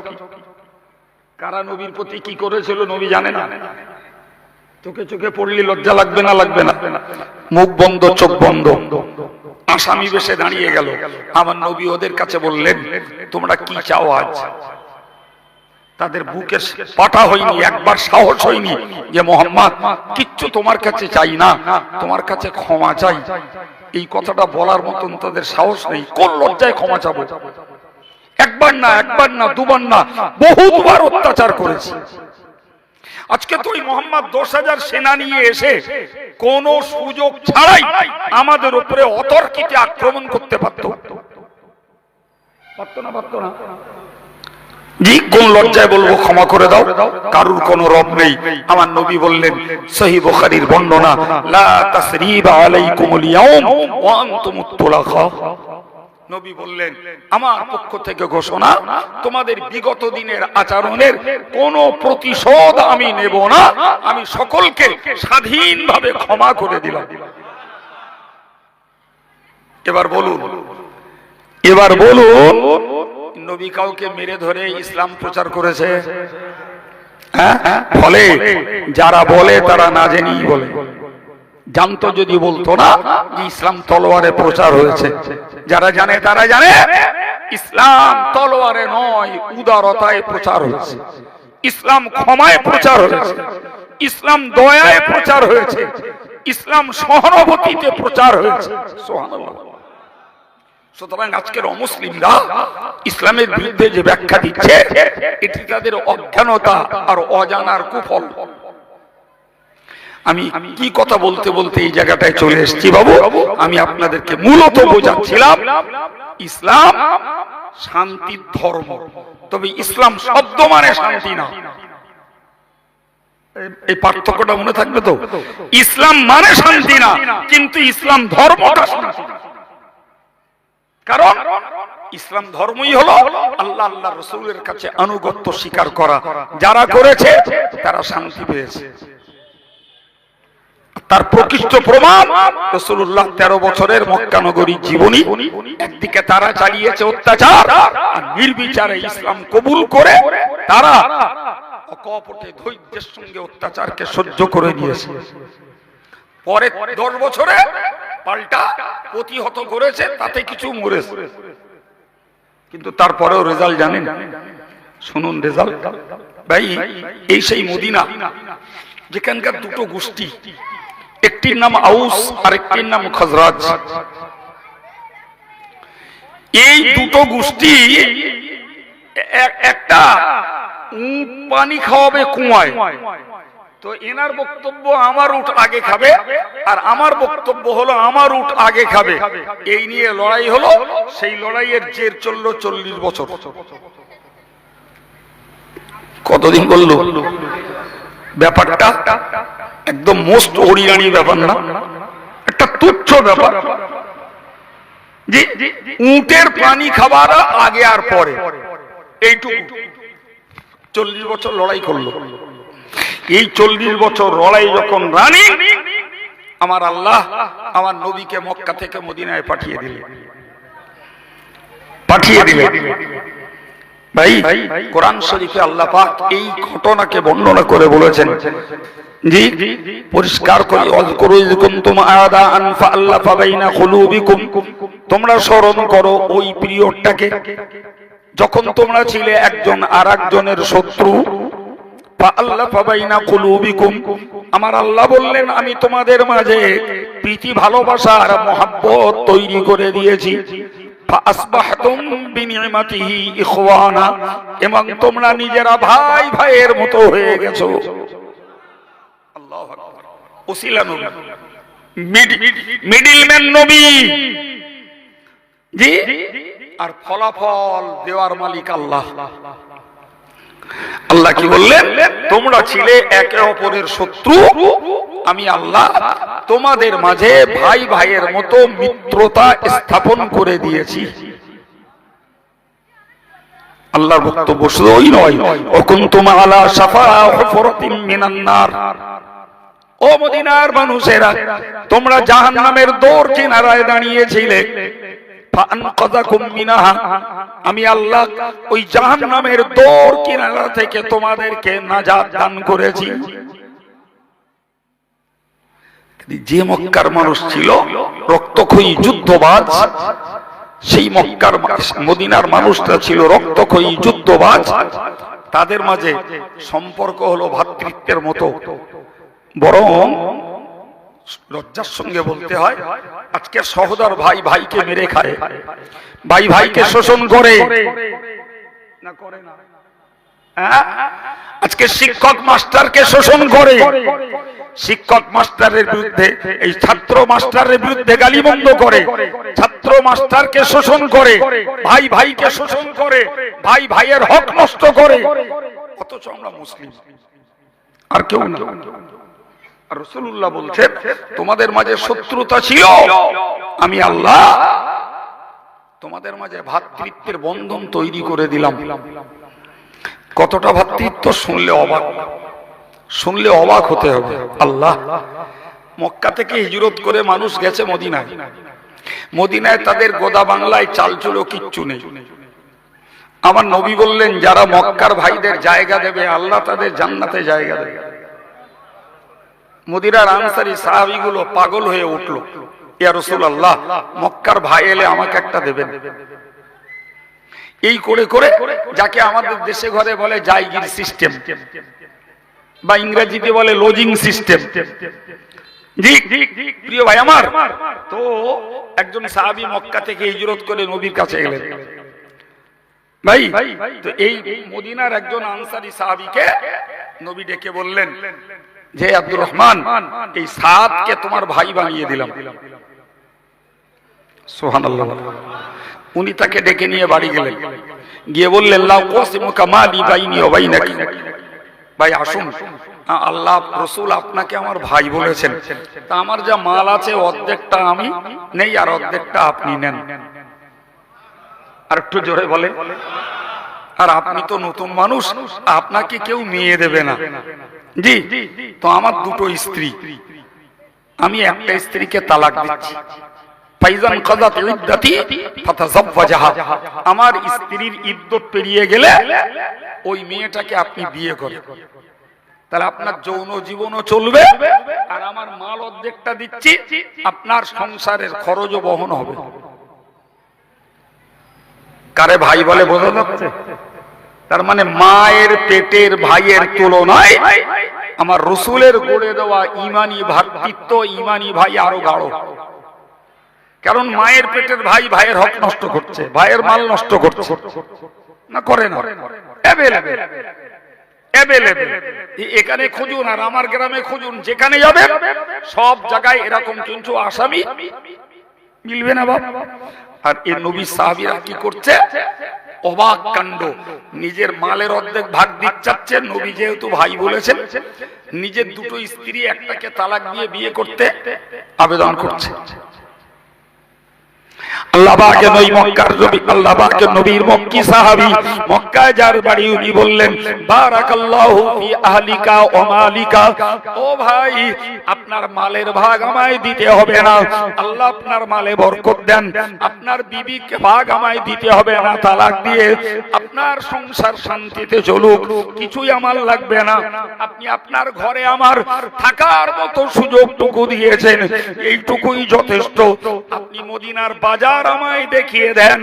কারা নবীর প্রতি কি করেছিল নবী জানে না? চোখে চোখে পড়লে লজ্জা লাগবে না? লাগবে না। মুখ বন্ধ, চোখ বন্ধ, আসামি বেশে দাঁড়িয়ে গেল। আমার নবী ওদের কাছে বললেন, তোমরা কি চাও আজ? তাদের বুকে পাটা হয়নি, একবার সাহস হয়নি যে মুহাম্মদ কিচ্ছু তোমার কাছে চাই না, তোমার কাছে ক্ষমা চাই। এই কথাটা বলার মতন তাদের সাহস নেই। কোন লজ্জায় ক্ষমা চাবো? একবার না, একবার না, দুবার না, বহুবার অত্যাচার করেছি। আজকে তো ওই মোহাম্মদ 10,000 সেনা নিয়ে এসে কোন সুযোগ ছাড়াই আমাদের উপরে অতর্কিত আক্রমণ করতে পারতো না? জি, কোন লজ্জায় বলবো ক্ষমা করে দাও, কারুর কোনো রব নেই। আমার নবী বললেন, সহিহ বুখারীর বর্ণনা, লা তাসরিবা আলাইকুমুল ইয়াউম ওয়া আনতুমুত তুলাকা। নবী বললেন, আমার পক্ষ থেকে ঘোষণা, তোমাদের বিগত দিনের আচরণের কোনো প্রতিশোধ আমি নেব না, আমি সকলকে স্বাধীনভাবে ক্ষমা করে দিলাম। এবার বলুন নবী কাউকে মেরে ধরে ইসলাম প্রচার করেছে? ফলে যারা বলে তারা না জেনেই বলে, জানতো যদি বলতো না যে ইসলাম তলোয়ারে প্রচার হয়েছে। যারা জানে তারা জানে ইসলাম তলোয়ারে নয়, উদারতায় প্রচার হয়েছে। ইসলাম ক্ষমায় প্রচার হয়েছে, ইসলাম দয়ায় প্রচার হয়েছে, ইসলাম সহানুভূতিতে প্রচার হয়েছে। সুবহানাল্লাহ। সুতরাং আজকের অমুসলিমরা ইসলামের বিরুদ্ধে যে ব্যাখ্যা দিচ্ছে, এটি তাদের অজ্ঞানতা আর অজানার কুফল। আমি কি কথা বলতে বলতে এই জায়গাটায় চলে এসেছি বাবু? আমি আপনাদেরকে মূলত বোঝাচ্ছিলাম ইসলাম শান্তির ধর্ম, তবে ইসলাম শব্দ মানে শান্তি না। এই পার্থক্যটা মনে থাকবে তো? ইসলাম মানে শান্তি না, কিন্তু ইসলাম ধর্মটা শান্তি। কারণ ইসলাম ধর্মই হলো আল্লাহ আল্লাহ রাসূলের কাছে আনুগত্য স্বীকার করা। যারা করেছে তারা শান্তি পেয়েছে। তার প্রকৃষ্ট প্রমাণ রাসূলুল্লাহ 13 বছরের মক্কা নগরীর জীবনী। একদিকে তারা চালিয়েছে অত্যাচার, আর নির্বিচারে ইসলাম কবুল করে তারা অকপটে ধৈর্যের সঙ্গে অত্যাচারকে সহ্য করে নিয়েছে। পরে 10 বছরে পাল্টা প্রতিহত করেছে, তাতে কিছু মরেছে, কিন্তু তারপরেও রেজাল্ট জানেন? শুনুন রেজাল্ট ভাই। এই সেই মদিনা যেখানকার দুটো গোষ্ঠী, একটির নাম আউস আর একটির নাম খাজরাজ। এই দুটো গোষ্ঠী একটা উট পানি খাওয়াবে কুয়ায়। তো এনার বক্তব্য আমার উট আগে খাবে, আর আমার বক্তব্য হলো আমার উট আগে খাবে। এই নিয়ে লড়াই হলো। সেই লড়াইয়ের জের চললো 40 বছর। কতদিন বললো? ব্যাপারটা একদম মোস্ট অরিয়ানি ব্যাপার না, একটা তুচ্ছ ব্যাপার। জি, উটের পানি খাবার আগে আর পরে, এইটুকু 40 বছর লড়াই করলো। এই 40 বছর লড়াই যখন রানী, আমার আল্লাহ আমার নবীকে মক্কা থেকে মদিনায় পাঠিয়ে দিলেন। ভাই কোরআন শরীফে আল্লাহ পাক এই ঘটনাকে বর্ণনা করে বলেছেন, জি পরিষ্কার করে, অযকুরুকুম আদাআন ফাআল্লাফা বাইনা কুলুবিকুম, তোমরা স্মরণ করো ওই পিরিয়ডটাকে যখন তোমরা ছিলে একজন আরেকজনের শত্রু। ফাআল্লাফা বাইনা কুলুবিকুম, আমার আল্লাহ বললেন আমি তোমাদের মাঝে প্রীতি ভালোবাসার মহব্বত তৈরি করে দিয়েছি। ফাআসবাহতুম বিনিমাতিহি ইখওয়ানা, এবং তোমরা নিজেরা ভাই ভাইয়ের মতো হয়ে গেছো। আল্লাহু আকবার। ওসিলা নবী, মিডলম্যান নবী, জি, আর ফলাফল দেওয়ার মালিক আল্লাহ। আল্লাহ কি বললেন? তোমরা ছিলে একে অপরের শত্রু, আমি আল্লাহ তোমাদের মাঝে ভাই ভাইয়ের মতো মিত্রতা স্থাপন করে দিয়েছি। আল্লাহর বক্তব্য শুধুই নয়, ওকুনতুম আলা শাফা হুফরাতিন মিনান নার, ও মদিনার মানুষেরা, তোমরা জাহান্নামের দোর কিনারায় দাঁড়িয়েছিলে। ফাআনকাযাকুম মিনহা, আমি আল্লাহ ওই জাহান্নামের দোর কিনারা থেকে তোমাদেরকে নাজাত দান করেছি। যে মক্কার মানুষ ছিল রক্তক্ষয়ী যুদ্ধবাজ, সেই মক্কার মদিনার মানুষটা ছিল রক্তক্ষয়ী যুদ্ধবাজ। তাদের মাঝে সম্পর্ক হলো ভ্রাতৃত্বের মতো। বরং লজ্জার সঙ্গে বলতে হয়, আজকে সহোদর ভাই ভাইকে মেরে খায়, ভাই ভাইকে শোষণ করে না, করে না? আজকে শিক্ষক মাস্টারকে শোষণ করে, শিক্ষক মাস্টারের বিরুদ্ধে, এই ছাত্র মাস্টারের বিরুদ্ধে গালিমন্দ করে, ছাত্র মাস্টারকে শোষণ করে, ভাই ভাইকে শোষণ করে, ভাই ভাইয়ের হক নষ্ট করে, অথচ আমরা মুসলিম আর কেউ না। আর রাসূলুল্লাহ বলছেন তোমাদের মাঝে শত্রুতা ছিল, আমি আল্লাহ তোমাদের মাঝে ভ্রাতৃত্বের বন্ধন তৈরি করে দিলাম। কতটা ভ্রাতৃত্ব শুনলে অবাক, শুনলে অবাক হতে হবে। আল্লাহ মক্কা থেকে হিজরত করে মানুষ গেছে মদিনায়, মদিনায় তাদের গোদা বাংলায় চাল চুলো কিচ্ছু নেই। আমার নবী বললেন যারা মক্কার ভাইদের জায়গা দেবে আল্লাহ তাদের জান্নাতে জায়গা দেবে। মদিনার আনসারী সাহাবীগুলো পাগল হয়ে উঠলো, ইয়া রাসূলুল্লাহ মক্কার ভাই এলে আমাকে একটা দেবেন। এই করে করে যাকে আমাদের দেশে ঘরে বলে জায়গির সিস্টেম বা ইংরেজিতে বলে লজিং সিস্টেম। জি প্রিয় ভাই আমার, তো একজন সাহাবী মক্কা থেকে হিজরত করে নবীর কাছে গেলেন। ভাই তো এই মদিনার একজন আনসারী সাহাবীকে নবী ডেকে বললেন যে আব্দুর রহমান এই সাদকে তোমার ভাই বানিয়ে দিলাম। সুবহানাল্লাহ। উনি তাকে ডেকে নিয়ে বাড়ি গেলেন, গিয়ে বললেন লা কাসিমুকা মালি বাইনি ওয়া বাইনাকি, ভাই আসুন, আল্লাহ রাসূল আপনাকে আমার ভাই বলেছেন, তা আমার যা মাল আছে অর্ধেকটা আমি নেই আর অর্ধেকটা আপনি নেন। আর একটু জোরে বলেন। আর আপনি তো নতুন মানুষ, আপনাকে কেউ মেয়ে দেবে না। জি তো আমার দুটো স্ত্রী, আমি একটা স্ত্রীকে তালাক দিচ্ছি। ফাইজান কাযাত ইদ্দাতি ফাতাযাওয়াজাহা, আমার স্ত্রীর ইদ্দত পেরিয়ে গেলে ওই মেয়েটাকে আপনি বিয়ে করেন, তাহলে আপনার যৌন জীবনও চলবে আর আমার মাল অর্ধেকটা দিচ্ছি, আপনার সংসারের খরচও বহন হবে। কারে ভাই বলে বোঝা যাচ্ছে? তার মানে মায়ের পেটের ভাইয়ের তুলনায় আমার রাসূলের গড়ে দেওয়া ঈমানি ভ্রাতৃত্ব, ঈমানি ভাই আরো গাঢ়। কারণ মায়ের পেটের ভাই ভাইয়ের হক নষ্ট করছে, ভাইয়ের মাল নষ্ট করছে না, করে না? এখানে খুঁজুন আর আমার গ্রামে খুঁজুন, যেখানে যাবে সব জায়গায় এরকম কিন্তু আসামি মিলবে না বাবা। আর এই নবী সাহাবীরা কি করছে? অবাক কাণ্ড, নিজের মালের অর্ধেক ভাগ দিচ্ছেন, নবী যেহেতু ভাই বলেছেন, নিজের দুটো স্ত্রী একটাকে তালাক দিয়ে বিয়ে করতে আবেদন করছে। আল্লাহ পাকের নবী মক্কার নবী, আল্লাহ পাকের নবীর মক্কি সাহাবী, মক্কায় যার বাড়ি, উনি বললেন বারাকাল্লাহু ফি আহলিকা ওয়া মালিকা, ও ভাই আপনার মালের ভাগ আমায় দিতে হবে না, আল্লাহ আপনার মালে বরকত দেন, আপনার বিবিকে ভাগ আমায় দিতে হবে না, তালাক দিয়ে আপনার সংসার শান্তিতে চলুক, কিছুই আমার লাগবে না, আপনি আপনার ঘরে আমার থাকার মতো সুযোগটুকু দিয়েছেন, এইটুকুই যথেষ্ট। আপনি মদিনার বাজার আমায় দেখিয়ে দেন,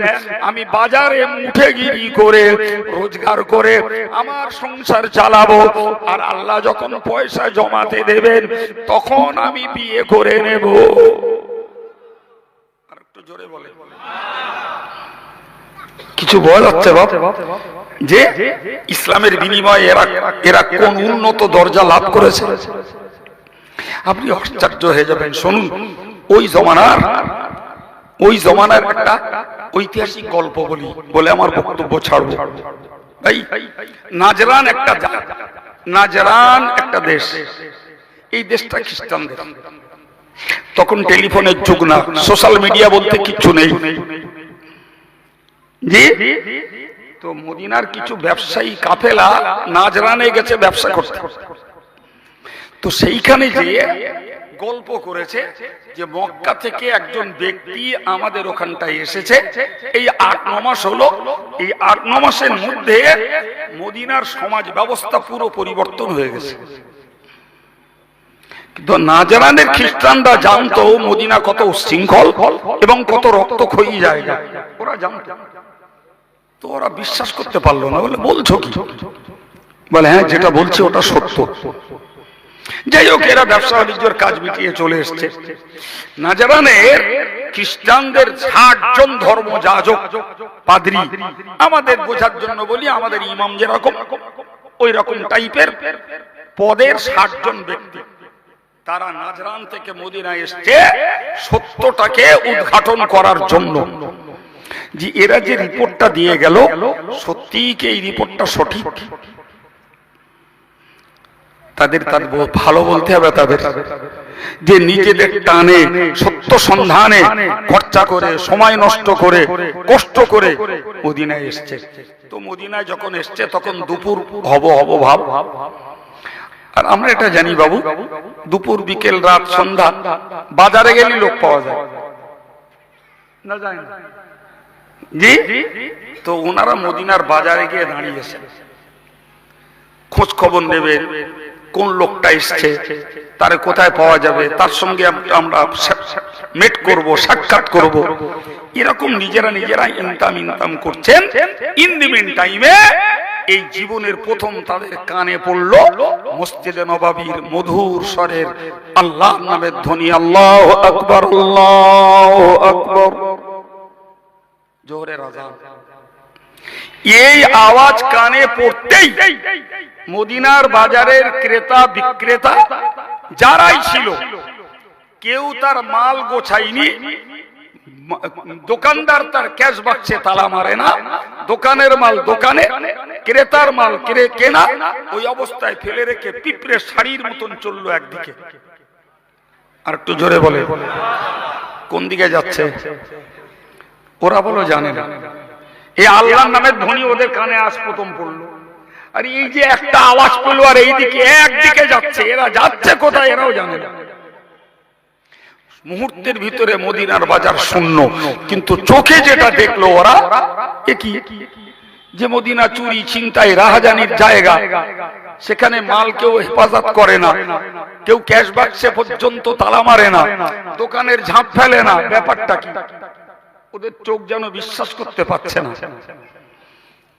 আমি বাজারে মুঠেগিরি করে রোজগার করে আমার সংসার চালাবো, আর আল্লাহ যখন পয়সা জমাতে দেবেন তখন আমি বিয়ে করে নেব। আর একটু জোরে বলে, কিছু বলা যাচ্ছে বাবা যে ইসলামের বিনিময়ে এরা কোন উন্নত দরজা লাভ করেছে? আপনি আশ্চর্য হয়ে যাবেন। শুনুন, ওই জমানার একটা ঐতিহাসিক গল্প বলে আমার বক্তব্য ছাড়বো। ভাই নাজরান একটা দেশ, এই দেশটা খ্রিস্টানদের। তখন টেলিফোনের যুগ না, সোশ্যাল মিডিয়া বলতে কিচ্ছু নেই। জি তো মদিনার কিছু ব্যবসায়ী কাফেলা নাজরানে গেছে ব্যবসা করতে। তো সেইখানে যে গল্প করেছে যে মক্কা থেকে একজন ব্যক্তি আমাদের ওখানটায় এসেছে, এই 8-9 মাস হলো, এই 8-9 মাসের মধ্যে মদিনার সমাজ ব্যবস্থা পুরো পরিবর্তন হয়ে গেছে। কিন্তু নাজরানের খ্রিস্টানরা জানতো মদিনা কত উচ্ছৃঙ্খল এবং কত রক্তক্ষয়ী জায়গা, ওরা জানতো। তো ওরা বিশ্বাস করতে পারলো না, বলে বলছো কি? বলে হ্যাঁ, যেটা বলছি ওটা সত্য। যাই হোক, এরা ব্যবসা বাণিজ্যের কাজ মিটিয়ে চলে এসছে। নাজরানের খ্রিস্টানদের 60 জন ধর্মযাজক পাদ্রী, আমাদের বোঝার জন্য বলি আমাদের ইমাম যেরকম ওই রকম টাইপের পদের 60 জন ব্যক্তি, তারা নাজরান থেকে মদিনায় এসছে সত্যটাকে উদ্ঘাটন করার জন্য। যে এরা যে রিপোর্টটা দিয়ে গেল সত্যিই কি এই রিপোর্টটা সঠিক? তাদের ভালো বলতে হবে, তাদের যে নিজেদের টানে সত্য সন্ধানে খরচা করে সময় নষ্ট করে কষ্ট করে মদিনায় এসছে। তো মদিনায় যখন এসছে তখন দুপুর হব ভাব। আর আমরা এটা জানি বাবু, দুপুর বিকেল রাত সন্ধ্যা বাজারে গেলে লোক পাওয়া যায় না, যায় না জি? তো ওনারা মদিনার বাজারে গিয়ে দাঁড়িয়েছে, খোঁজ খবর নেবে কোন লোকটা এসছে, তার কোথায় পাওয়া যাবে, তার সঙ্গে আমরা মেট করব, সাক্ষাৎ করব, এরকম নিজেরা ইনকাম করছেন। ইন দি মিন টাইমে এই জীবনের প্রথম তাদের কানে পড়ল মসজিদে নববীর মধুর স্বরের আল্লাহ নামের ধ্বনি, আল্লাহু আকবার আল্লাহু আকবার, জোহরের আযান। এই আওয়াজ কানে পড়তেই মদিনার বাজারের ক্রেতা বিক্রেতা যারাই ছিল কেউ তার মাল গোছায়নি। দোকানদার তার ক্যাশ বাক্সে তালা মারে না, দোকানের মাল দোকানে, ক্রেতার মাল কেনা, ওই অবস্থায় ফেলে রেখে পিঁপড়ে শাড়ির মতন চললো একদিকে। আর একটু জোরে বলে কোন দিকে যাচ্ছে? ওরা বলো জানে না। এই আল্লাহর নামের ধ্বনি ওদের কানে আজ প্রথম পড়লো, আর এই যে একটা আওয়াজ পেলো আর এইদিকে একদিকে যাচ্ছে, এরা যাচ্ছে কোথায় এরাও জানে না। মুহূর্তের ভিতরে মদিনার বাজার শূন্য, কিন্তু চোখে যেটা দেখলো ওরা, কি যে মদিনা চুরি ছিনতাই রাহাজানির জায়গা, সেখানে মাল কেউ হেফাজত করে না, কেউ ক্যাশ বাক্সে পর্যন্ত তালা মারে না, দোকানের ঝাঁপ ফেলে না। ব্যাপারটা কি? ওদের চোখ যেন বিশ্বাস করতে পারছে না।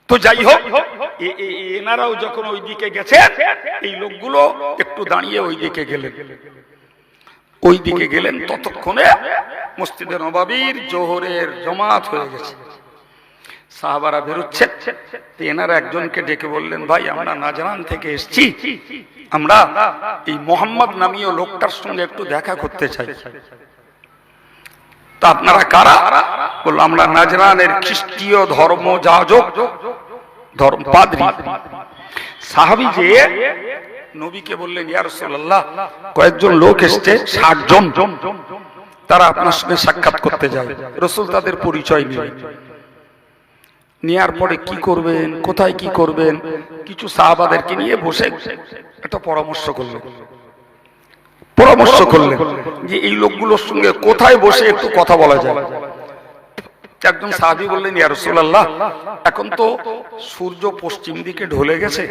তো যাই হোক, এনারাও যখন ওই দিকে গেছে, এই লোকগুলো একটু দাঁড়িয়ে ওই দিকে গেলেন। ততক্ষণে মসজিদে নববীর জোহরের জামাত হয়ে গেছে। সাহাবারা বেরোচ্ছে, এনারা একজনকে ডেকে বললেন, ভাই আমরা নাজরান থেকে এসেছি, আমরা এই মোহাম্মদ নামীয় লোকটার সঙ্গে একটু দেখা করতে চাই। তা আপনারা কারা? বলল আমরা নাজরানের খ্রিস্টীয় ধর্মযাজক, পাদ্রী। সাহাবী যে নবীকে বললেন, ইয়া রাসূলুল্লাহ কয়েকজন লোক এসেছে 60 জন, তারা আপনার সঙ্গে সাক্ষাৎ করতে যায়। রাসূল তাদের পরিচয় নিলেন, নেয়ার পরে কি করবেন, কোথায় কি করবেন, কিছু সাহাবাদেরকে নিয়ে বসে একটা পরামর্শ করলেন যে এই লোকগুলোর সঙ্গে কোথায় বসে একটু কথা বলা যায়। একজন সাহাবী বললেন, ইয়া রাসূলুল্লাহ এখন তো সূর্য পশ্চিম দিকে ঢলে গেছে,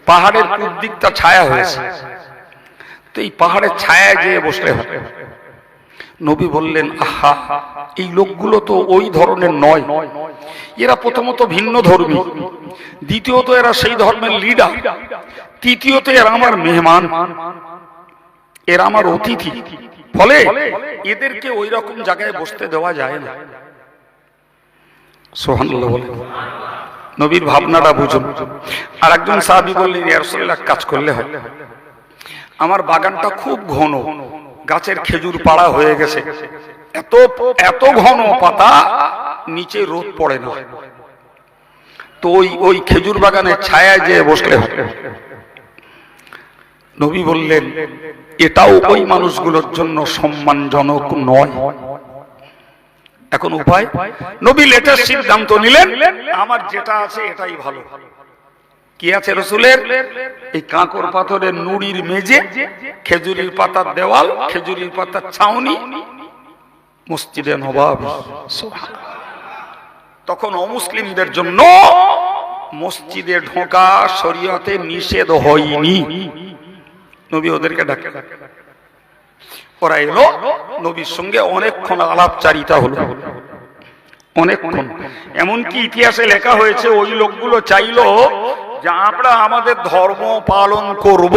পাহাড়ের পূর্ব দিকটা ছায়া হয়েছে, তো এই পাহাড়ের ছায়ায় যেয়ে বসলে হবে। নবী বললেন, আহা এই লোকগুলো তো ওই ধরনের নয়, এরা প্রথমত ভিন্ন ধর্মী, দ্বিতীয়ত এরা সেই ধর্মের লিডার, তৃতীয়ত এরা আমার মেহমান, এরা আমার অতিথি, ফলে এদেরকে ওই রকম জায়গায় বসতে দেওয়া যায় না। সুবহানাল্লাহ বলে নবীর ভাবনাটা বুঝুন। আর একজন সাহাবী বললেন, ইয়া রাসূলুল্লাহ কাজ করলে হয়, আমার বাগানটা খুব ঘন, গাছের খেজুর পাড়া হয়ে গেছে, এত ঘন পাতা, নিচে রোদ পড়ে না, তো ওই খেজুর বাগানের ছায়ায় যেয়ে বসলে হয়। নবী বললেন, এটাও ওই মানুষগুলোর জন্য সম্মানজনক নয়। এখন উপায়, নবী লেটেস্ট সিদ্ধান্ত নিলেন, আমার যেটা আছে এটাই ভালো। কি আছে রাসূলের? এই কাঁকর পাথরের নুড়ির মেজে, খেজুরির পাতার দেওয়াল, খেজুরির পাতার ছাউনি, মসজিদে নববী। তখন অমুসলিমদের জন্য মসজিদে ঢোকা শরীয়তে নিষেধ হয়নি। নবী ওদেরকে ডাকে, ওরা এলো, নবীর সঙ্গে অনেকক্ষণ আলাপচারিতা হলো, অনেকক্ষণ। এমনকি ইতিহাসে লেখা হয়েছে ওই লোকগুলো চাইলো যে আমরা আমাদের ধর্ম পালন করব।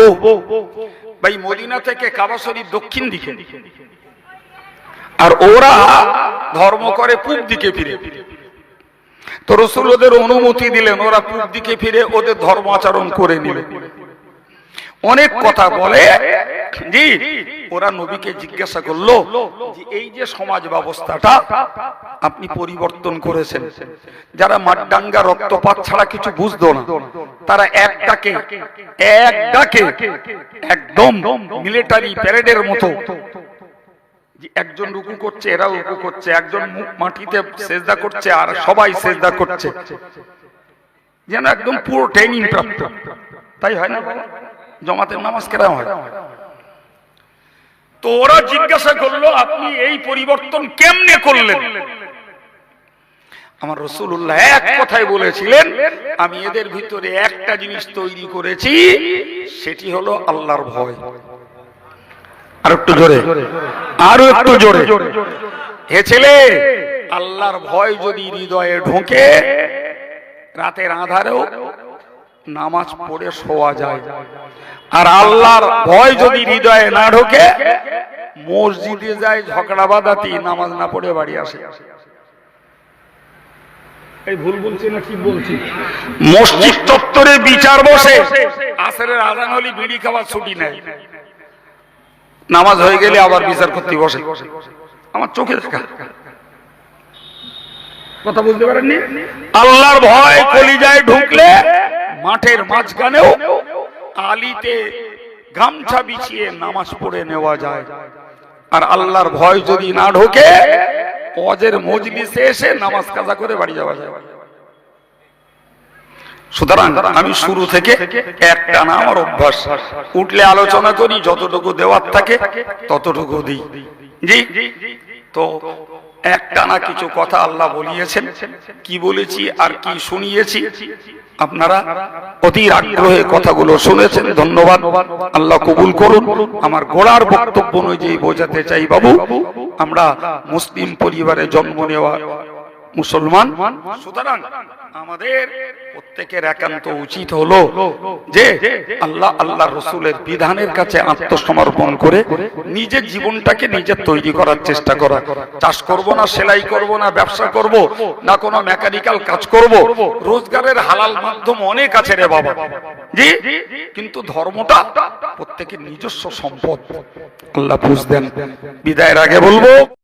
ভাই মদিনা থেকে কাবা শরীফ দক্ষিণ দিকে, আর ওরা ধর্ম করে পূব দিকে ফিরে। তো রাসূল ওদের অনুমতি দিলেন, ওরা পূব দিকে ফিরে ওদের ধর্ম আচরণ করে নিল। অনেক কথা বলে জি। ওরা নবীকে জিজ্ঞাসা করলো যে এই যে সমাজ ব্যবস্থাটা আপনি পরিবর্তন করেছেন, যারা মাড্ডাঙ্গা রক্তপাত ছাড়া কিছু বুঝতো না, তারা এক ডাকে একদম মিলিটারি প্যারেডের মতো একজন রুকু করছে, এরা রুকু করছে, একজন মুখ মাটিতে সেজদা করছে আর সবাই সেজদা করছে, যেন একদম পুরো ট্রেনিং প্রাপ্ত। তাই হয় না জমাতের নামাজ কেরাম হয়? তো ওরা জিজ্ঞাসা করলো আপনি এই পরিবর্তন কেমনে করলেন? আমার রাসূলুল্লাহ এক কথায় বলেছিলেন, আমি এদের ভিতরে একটা জিনিস তৈরি করেছি, সেটি হলো আল্লাহর ভয়। আর একটু জোরে, আরো একটু জোরে। হে ছেলে, আল্লাহর ভয় যদি হৃদয়ে ঢোকে, রাতের আঁধারেও নামাজ পড়ে শোয়া যায়। আর আল্লাহর ভয় যদি হৃদয়ে না ঢোকে, মসজিদে যায় ঝগড়া বাঁধাতি, নামাজ না পড়ে বাড়ি আসে। এই ভুল বলছি না কি বলছি? মসজিদ চত্বরে বিচার বসে, আসরের আজান হলে বিড়ি খাওয়ার ছুটি নেই, নামাজ হয়ে গেলে আবার বিচার করতে বসে। আমার চোখে দেখা কথা বলতে পারেননি? আল্লাহর ভয় কলিজায় ঢুকলে মাঠের মাঝখানেও আলিতে গামছা বিছিয়ে নামাজ পড়ে নেওয়া যায়। আর আল্লাহর ভয় যদি না ঢোকে, ওয়াজের মজলিসে এসে নামাজ কাজা করে বাড়ি যাওয়া যায়। সুতরাং আমি শুরু থেকে একটা না আমার অভ্যাস, উঠলে আলোচনা করি, যতটুকু দেওয়ার থাকে ততটুকু দিই জি। তো একটা না কিছু কথা আল্লাহ বলিয়েছেন, কি বলেছি আর কি শুনিয়েছি, আপনারা অতি আগ্রহে কথাগুলো শুনেছেন, ধন্যবাদ। আল্লাহ কবুল করুন। আমার গোড়ার বক্তব্য অনুযায়ী বোঝাতে চাই বাবু, আমরা মুসলিম পরিবারে জন্ম নেওয়া মুসলমান, সুতরাং আমাদের প্রত্যেকের একান্ত উচিত হলো যে আল্লাহ রসুলের বিধানের কাছে আত্মসমর্পণ করে নিজের জীবনটাকে নিজের তৈরি করার চেষ্টা করা। চাষ করব না, সেলাই করব না, ব্যবসা করব না, কোনো মেকানিক্যাল কাজ করব, রোজগারের হালাল মাধ্যম অনেক আছে রে বাবা জি, কিন্তু ধর্মটা প্রত্যেকের নিজস্ব সম্পদ। আল্লাহ বুঝ দেন। বিদায়ের আগে বলবো